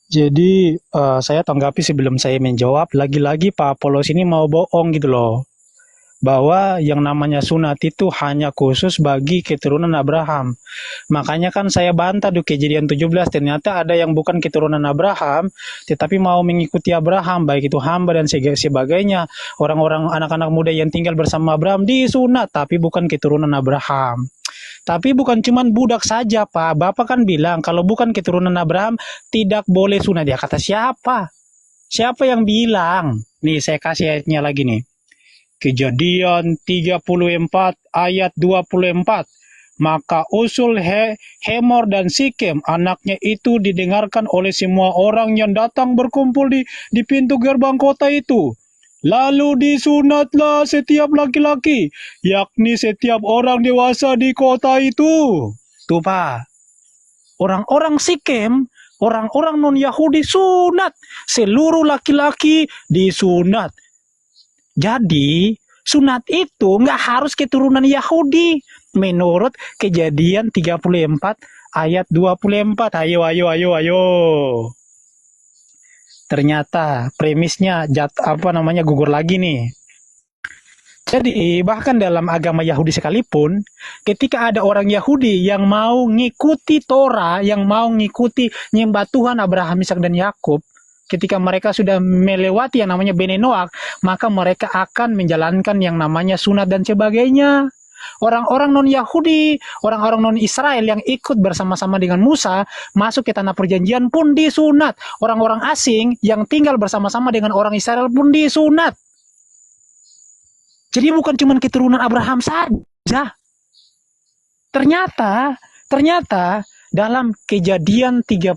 Jadi saya tanggapi sebelum saya menjawab, lagi-lagi Pak Polos ini mau bohong gitu loh. Bahwa yang namanya sunat itu hanya khusus bagi keturunan Abraham. Makanya kan saya bantah di Kejadian 17, ternyata ada yang bukan keturunan Abraham, tetapi mau mengikuti Abraham, baik itu hamba dan sebagainya. Orang-orang anak-anak muda yang tinggal bersama Abraham disunat, tapi bukan keturunan Abraham. Tapi bukan cuma budak saja, Pak. Bapak kan bilang kalau bukan keturunan Abraham tidak boleh sunat. Ya kata siapa? Siapa yang bilang? Nih saya kasih ayatnya lagi nih. Kejadian 34 ayat 24. Maka usul Hemor dan Sikem anaknya itu didengarkan oleh semua orang yang datang berkumpul di pintu gerbang kota itu. Lalu disunatlah setiap laki-laki, yakni setiap orang dewasa di kota itu. Tuh Pak, orang-orang Sikem, orang-orang non-Yahudi sunat. Seluruh laki-laki disunat. Jadi, sunat itu nggak harus keturunan Yahudi. Menurut Kejadian 34 ayat 24. Ayo, ayo, ayo, ayo. Ternyata premisnya gugur lagi nih. Jadi bahkan dalam agama Yahudi sekalipun, ketika ada orang Yahudi yang mau ngikuti Torah, yang mau ngikuti nyembah Tuhan Abraham, Ishak dan Yakub, ketika mereka sudah melewati yang namanya Bene Noach, maka mereka akan menjalankan yang namanya sunat dan sebagainya. Orang-orang non-Yahudi, orang-orang non-Israel yang ikut bersama-sama dengan Musa masuk ke tanah perjanjian pun disunat. Orang-orang asing yang tinggal bersama-sama dengan orang Israel pun disunat. Jadi bukan cuma keturunan Abraham saja. Ternyata dalam Kejadian 34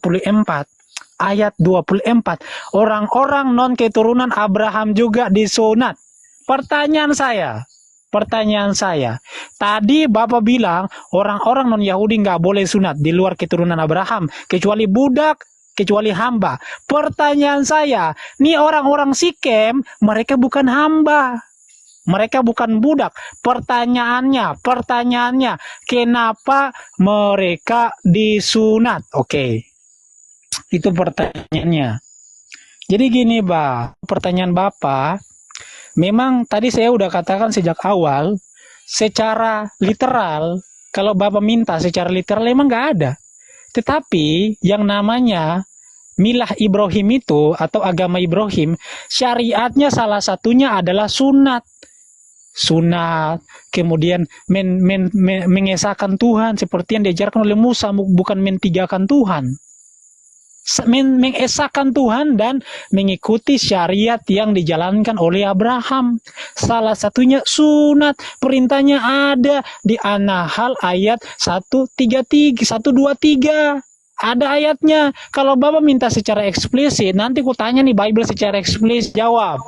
ayat 24, orang-orang non keturunan Abraham juga disunat. Pertanyaan saya, tadi Bapak bilang orang-orang non Yahudi nggak boleh sunat di luar keturunan Abraham, kecuali budak, kecuali hamba. Pertanyaan saya, nih orang-orang Sikem, mereka bukan hamba. Mereka bukan budak. Pertanyaannya, kenapa mereka disunat? Oke, itu pertanyaannya. Jadi gini, pertanyaan Bapak, memang tadi saya udah katakan sejak awal, secara literal, kalau Bapak minta secara literal emang nggak ada. Tetapi yang namanya milah Ibrahim itu atau agama Ibrahim, syariatnya salah satunya adalah sunat. Kemudian mengesahkan Tuhan seperti yang diajarkan oleh Musa, bukan mentigakan Tuhan. Mengesahkan Tuhan dan mengikuti syariat yang dijalankan oleh Abraham. Salah satunya sunat. Perintahnya ada di An-Nahl ayat 123. Ada ayatnya. Kalau Bapak minta secara eksplisit, nanti ku tanya nih Bible secara eksplisit, jawab.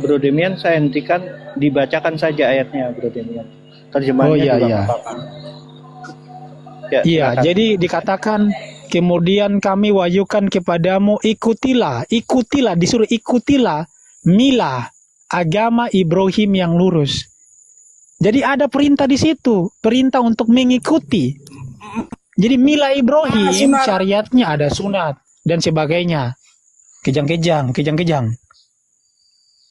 Bro Demian, saya hentikan, dibacakan saja ayatnya, Bro Demian. Terjemahannya iya. Iya, jadi dikatakan kemudian kami wahyukan kepadamu, ikutilah, disuruh ikutilah milah agama Ibrahim yang lurus. Jadi ada perintah di situ, perintah untuk mengikuti. Jadi milah Ibrahim syariatnya ada sunat dan sebagainya. Kejang-kejang.